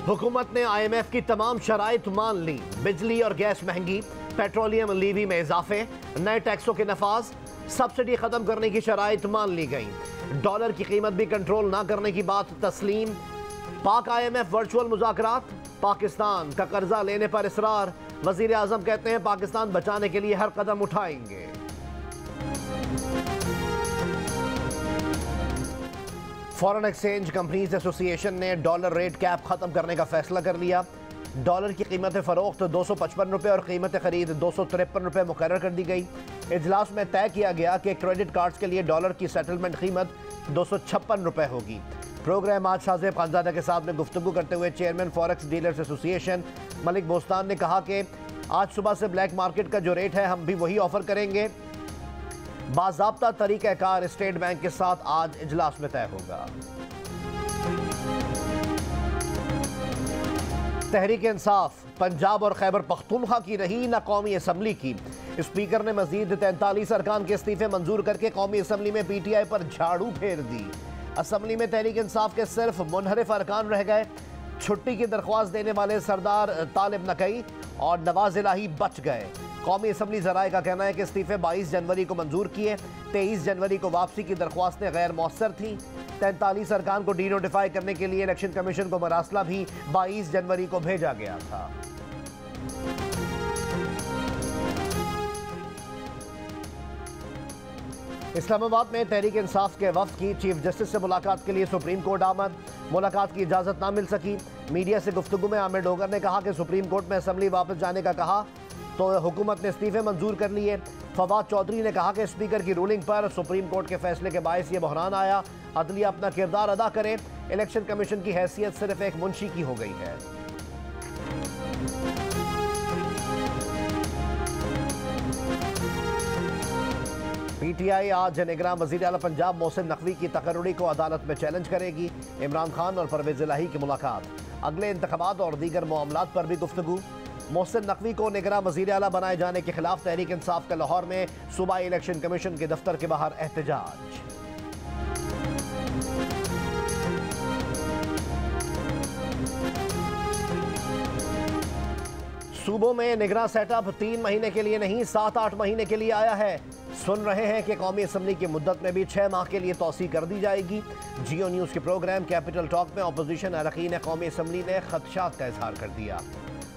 हुकूमत ने IMF की तमाम शराइत मान ली। बिजली और गैस महंगी, पेट्रोलियम लीवी में इजाफे, नए टैक्सों के नफाज, सब्सिडी खत्म करने की शराइत मान ली गई। डॉलर की कीमत भी कंट्रोल ना करने की बात तस्लीम। पाक IMF वर्चुअल मुज़ाकरात, पाकिस्तान का कर्जा लेने पर इसरार। वजीर आजम कहते हैं पाकिस्तान बचाने के लिए हर कदम उठाएंगे। फॉरेन एक्सचेंज कंपनीज एसोसिएशन ने डॉलर रेट कैप खत्म करने का फैसला कर लिया। डॉलर की कीमत फ़रोख्त 255 रुपये और कीमत खरीद 253 रुपये मुकर्रर कर दी गई। इजलास में तय किया गया कि क्रेडिट कार्ड्स के लिए डॉलर की सेटलमेंट कीमत 256 रुपये होगी। प्रोग्राम आज शाहजेब खानजादा के साथ में गुफ्तगू करते हुए chairman forex dealers association Malik Bostan ने कहा कि आज सुबह से ब्लैक मार्केट का जो रेट है हम भी वही ऑफर करेंगे। बाज़ाब्ता तरीक़ाकार स्टेट बैंक के साथ आज इजलास में तय होगा। तहरीक इंसाफ पंजाब और खैबर पख्तूनख्वा की रही ना कौमी असम्बली की। स्पीकर ने मजीद 43 अरकान के इस्तीफे मंजूर करके कौमी असम्बली में PTI पर झाड़ू फेर दी। असम्बली में तहरीक इंसाफ के सिर्फ मुनहरिफ अरकान रह गए। छुट्टी की दरख्वास्त देने वाले सरदार तालिब नकई और नवाज इलाही बच गए। कौमी असम्बली ज़राए का कहना है कि इस्तीफे 22 जनवरी को मंजूर किए, 23 जनवरी को वापसी की दरख्वास्तें गैर मौसर थीं। 43 अरकान को डी नोटिफाई करने के लिए इलेक्शन कमीशन को मरासला भी 22 जनवरी को भेजा गया था। इस्लामाबाद में तहरीक इंसाफ के वफ्द की चीफ जस्टिस से मुलाकात के लिए सुप्रीम कोर्ट आमद। मुलाकात की इजाज़त ना मिल सकी। मीडिया से गुफ्तगू में आमिर डोगर ने कहा कि सुप्रीम कोर्ट में असम्बली वापस जाने का कहा तो हुकूमत ने इस्तीफे मंजूर कर लिए। फवाद चौधरी ने कहा कि स्पीकर की रूलिंग पर सुप्रीम कोर्ट के फैसले के बायस ये बहरान आया। अदलिया अपना किरदार अदा करे। इलेक्शन कमीशन की हैसियत सिर्फ एक मुंशी की हो गई है। PTI आज निगरान वज़ीर आला पंजाब मोहसिन नकवी की तकर्रुरी को अदालत में चैलेंज करेगी। इमरान खान और परवेज़ इलाही की मुलाकात, अगले इंतखाबात और दीगर मामलात पर भी गुफ्तगू। मोहसिन नकवी को निगरान वज़ीर आला बनाए जाने के खिलाफ तहरीक इंसाफ का लाहौर में सूबाई इलेक्शन कमीशन के दफ्तर के बाहर एहतजाज। सूबों में निगरान सेटअप 3 महीने के लिए नहीं 7-8 महीने के लिए आया है। सुन रहे हैं कि कौमी असम्बली की मुद्दत में भी 6 माह के लिए तौसी कर दी जाएगी। जियो न्यूज़ के प्रोग्राम कैपिटल टॉक में अपोजिशन अरकान कौमी असम्बली ने खदशात का इजहार कर दिया।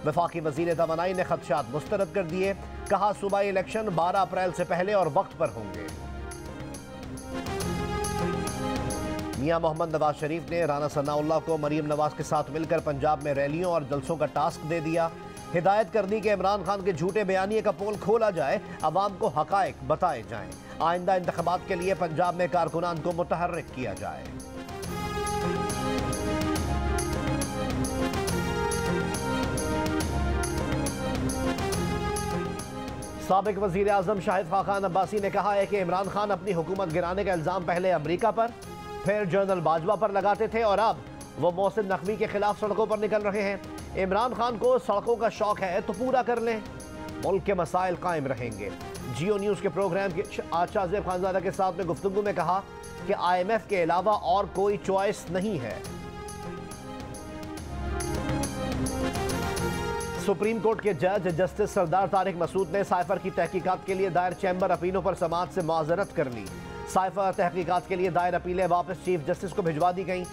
वफाकी वज़ीर तवानाई ने खदशात मुस्तरद कर दिए। कहा सूबाई इलेक्शन 12 अप्रैल से पहले और वक्त पर होंगे। मियां मोहम्मद नवाज शरीफ ने राना सनाउल्लाह को मरीम नवाज के साथ मिलकर पंजाब में रैलियों और जलसों का टास्क दे दिया। हिदायत कर दी कि इमरान खान के झूठे बयानिए का पोल खोला जाए, अवाम को हकायक बताए जाएं। आइंदा इंतखाबात के लिए पंजाब में कारकुनान को मुतहर्रिक किया जाए। साबिक वज़ीर आज़म शाहिद खान अब्बासी ने कहा है कि इमरान खान अपनी हुकूमत गिराने का इल्ज़ाम पहले अमरीका पर, फिर जनरल बाजवा पर लगाते थे और अब वो मोहसिन नकवी के खिलाफ सड़कों पर निकल रहे हैं। इमरान खान को सड़कों का शौक है तो पूरा कर लें, मुल्क के मसाइल कायम रहेंगे। जियो न्यूज़ के प्रोग्राम के आज शाहजेब खानजादा के साथ में गुफ्तगू में कहा कि IMF के अलावा और कोई चॉइस नहीं है। सुप्रीम कोर्ट के जज जस्टिस सरदार तारिक मसूद ने साइफर की तहकीकात के लिए दायर चैम्बर अपीलों पर समाज से माजरत कर ली। साइफर तहकीकात के लिए दायर अपीलें वापस चीफ जस्टिस को भिजवा दी गईं।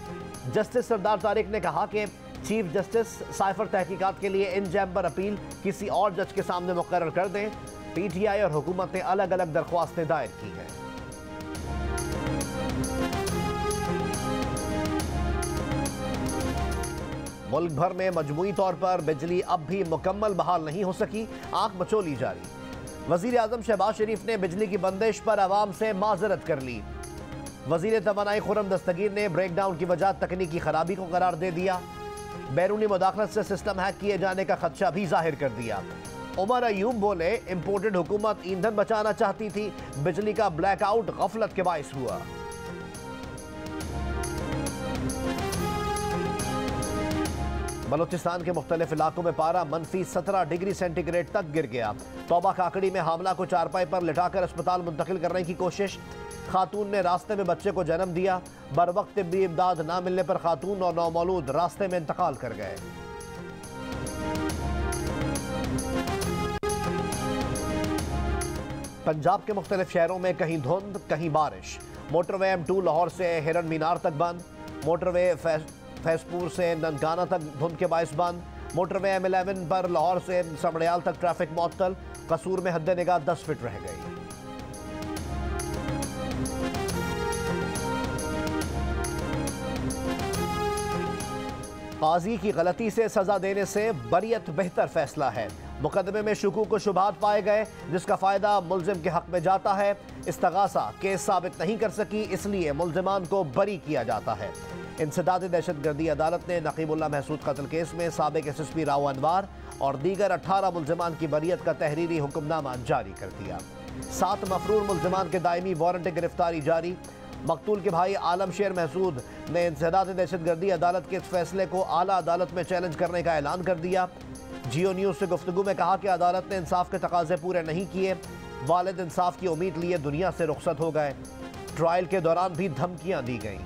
जस्टिस सरदार तारिक ने कहा कि चीफ जस्टिस साइफर तहकीकात के लिए इन चैम्बर अपील किसी और जज के सामने मुकर्रर कर दें। PTI और हुकूमत ने अलग अलग दरख्वास्तें दायर की हैं। मुल्क भर में मजमूई तौर पर बिजली अब भी मुकम्मल बहाल नहीं हो सकी, आंख मचोली जारी। वज़ीर आज़म शहबाज शरीफ ने बिजली की बंदिश पर आवाम से माजरत कर ली। वज़ीर तवानाई खुर्रम दस्तगीर ने ब्रेकडाउन की वजह तकनीकी खराबी को करार दे दिया। बैरूनी मुदाखलत से सिस्टम हैक किए जाने का खदशा भी जाहिर कर दिया। उमर अयूब बोले इंपोर्टेड हुकूमत ईंधन बचाना चाहती थी, बिजली का ब्लैकआउट गफलत के बाइस हुआ। बलूचिस्तान के मुख्तलिफ इलाकों में पारा -17 डिग्री सेंटीग्रेड तक गिर गया। तौबा काकड़ी में हामला को चारपाई पर लिटाकर अस्पताल मुंतकिल करने की कोशिश। खातून ने रास्ते में बच्चे को जन्म दिया। बर वक्त तिब्बी इमदाद ना मिलने पर खातून और नौमौलूद रास्ते में इंतकाल कर गए। पंजाब के मुख्तलिफ शहरों में कहीं धुंध कहीं बारिश। मोटरवे M2 लाहौर से हिरन मीनार तक बंद। मोटरवे फैसपुर से ननकाना तक धुंध के बायस बंद। मोटरवे M11 पर लाहौर से समड़ियाल तक ट्रैफिक मुअत्तल। कसूर में हद निगाह 10 फीट रह गई। काजी की गलती से सजा देने से बरियत बेहतर फैसला है। मुकदमे में शुकूक व शुबहात पाए गए जिसका फायदा मुल्जिम के हक में जाता है। इस्तगासा केस साबित नहीं कर सकी, इसलिए मुल्जिमान को बरी किया जाता है। इंसदादी दहशतगर्दी अदालत ने नकीबुल्लाह महसूद कत्ल केस में साबिक SSP राव अनवार और दीगर 18 मुल्जिमान की बरियत का तहरीरी हुक्मनामा जारी कर दिया। 7 मफरूर मुल्जिमान के दायमी वारंट गिरफ्तारी जारी। मकतूल के भाई आलम शेर महसूद ने इंसदादी दहशतगर्दी अदालत के इस फैसले को आला अदालत में चैलेंज करने का ऐलान कर दिया। जियो न्यूज़ से गुफ्तगू में कहा कि अदालत ने इंसाफ के तकाजे पूरे नहीं किए। वालिद इंसाफ की उम्मीद लिए दुनिया से रुखसत हो गए। ट्रायल के दौरान भी धमकियां दी गईं।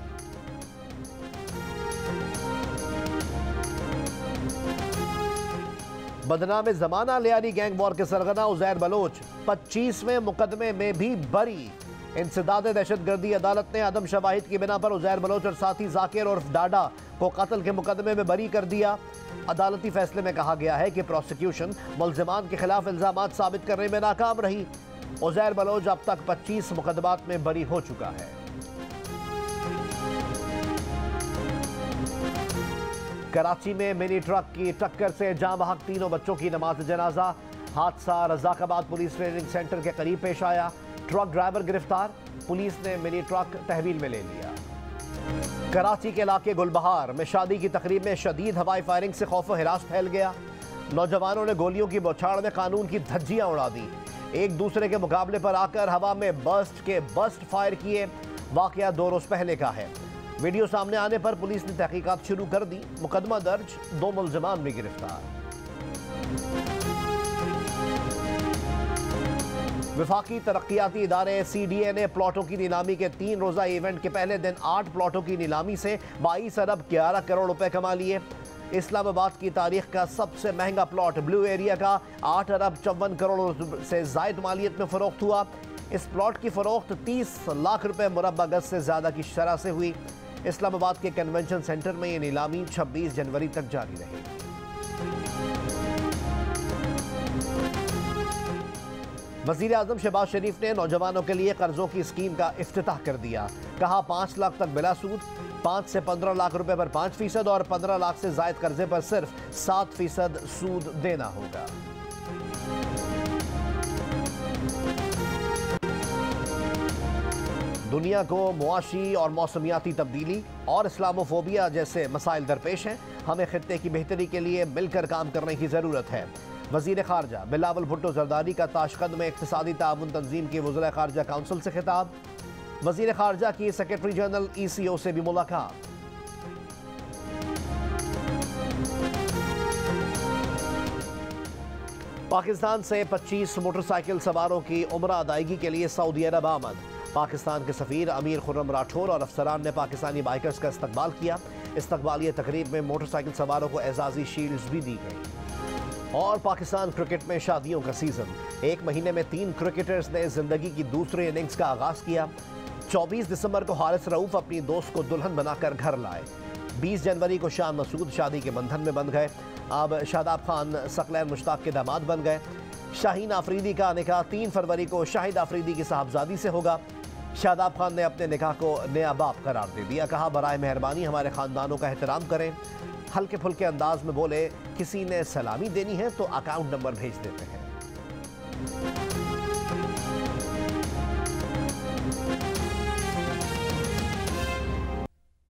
बदनाम जमाना लियारी गैंग वॉर के सरगना उजैर बलोच 25वें मुकदमे में भी बरी। इंसदाद दहशतगर्दी अदालत ने अदम शवाहिद की बिना पर उजैर बलोच और साथी जाकिर उर्फ डाडा को कत्ल के मुकदमे में बरी कर दिया। अदालती फैसले में कहा गया है कि प्रोसिक्यूशन मुल्जिमान के खिलाफ इल्जामात साबित करने में नाकाम रही। उजैर बलोच अब तक 25 मुकदमात में बरी हो चुका है। कराची में मिनी ट्रक की टक्कर से जाँ बहक तीनों बच्चों की नमाज जनाजा। हादसा रज़ाकाबाद पुलिस ट्रेनिंग सेंटर के करीब पेश आया। ट्रक ड्राइवर गिरफ्तार। पुलिस ने मिनी ट्रक तहवील में ले लिया। कराची के इलाके गुलबहार में शादी की तकरीब में शदीद हवाई फायरिंग से खौफ व हिरास फैल गया। नौजवानों ने गोलियों की बौछार में कानून की धज्जियां उड़ा दी। एक दूसरे के मुकाबले पर आकर हवा में बर्स्ट फायर किए। वाकया 2 रोज पहले का है। वीडियो सामने आने पर पुलिस ने तहकीकात शुरू कर दी। मुकदमा दर्ज, 2 मुल्जिमान भी गिरफ्तार। वफाकी तरक्याती इदारे CDA ने प्लॉटों की नीलामी के 3 रोज़ा इवेंट के पहले दिन 8 प्लॉटों की नीलामी से 22 अरब 11 करोड़ रुपए कमा लिए। इस्लामाबाद की तारीख का सबसे महंगा प्लॉट ब्लू एरिया का 8 अरब 54 करोड़ से जायद मालियत में फरोख्त हुआ। इस प्लॉट की फरोख्त 30 लाख रुपए मुरब्बा गज से ज़्यादा की शरह से हुई। इस्लामाबाद के कन्वेंशन सेंटर में ये नीलामी 26 जनवरी तक जारी रहेगी। वज़ीर आज़म शहबाज शरीफ ने नौजवानों के लिए कर्जों की स्कीम का इफ्तिताह कर दिया। कहा 5 लाख तक बिला सूद, 5 से 15 लाख रुपए पर 5% और 15 लाख से जायद कर्जे पर सिर्फ 7% सूद देना होगा। दुनिया को मुआशी और मौसमियाती तब्दीली और इस्लामोफोबिया जैसे मसाइल दरपेश हैं। हमें खित्ते की बेहतरी के लिए मिलकर काम करने की ज़रूरत है। वज़ीर ख़ारजा बिलावल भुट्टो ज़रदारी का ताशकंद में इक़्तिसादी ताउन तंजीम की वज़ीर ख़ारजा काउंसिल से खिताब। वज़ीर ख़ारजा की सेक्रेटरी जनरल ECO से भी मुलाकात। पाकिस्तान से 25 मोटरसाइकिल सवारों की उम्रा अदायगी के लिए सऊदी अरब आमद। पाकिस्तान के सफ़ीर अमीर खुर्रम राठौर और अफसरान ने पाकिस्तानी बाइकर्स का इस्तकबाल किया। इस्तकबालिया तकरीब में मोटरसाइकिल सवारों को एजाज़ी शील्ड्स भी दी गई। और पाकिस्तान क्रिकेट में शादियों का सीजन। 1 महीने में 3 क्रिकेटर्स ने जिंदगी की दूसरी इनिंग्स का आगाज किया। 24 दिसंबर को हारिस रऊफ अपनी दोस्त को दुल्हन बनाकर घर लाए। 20 जनवरी को शान मसूद शादी के बंधन में बंध गए। अब शादाब खान सकलैन मुश्ताक के दामाद बन गए। शाहीन आफरीदी का निकाह 3 फरवरी को शाहिद आफरीदी की साहबजादी से होगा। शादाब खान ने अपने निकाह को नया बाप करार दे दिया। कहा बराए मेहरबानी हमारे ख़ानदानों का एहतराम करें। हल्के फुल्के अंदाज में बोले किसी ने सलामी देनी है तो अकाउंट नंबर भेज देते हैं।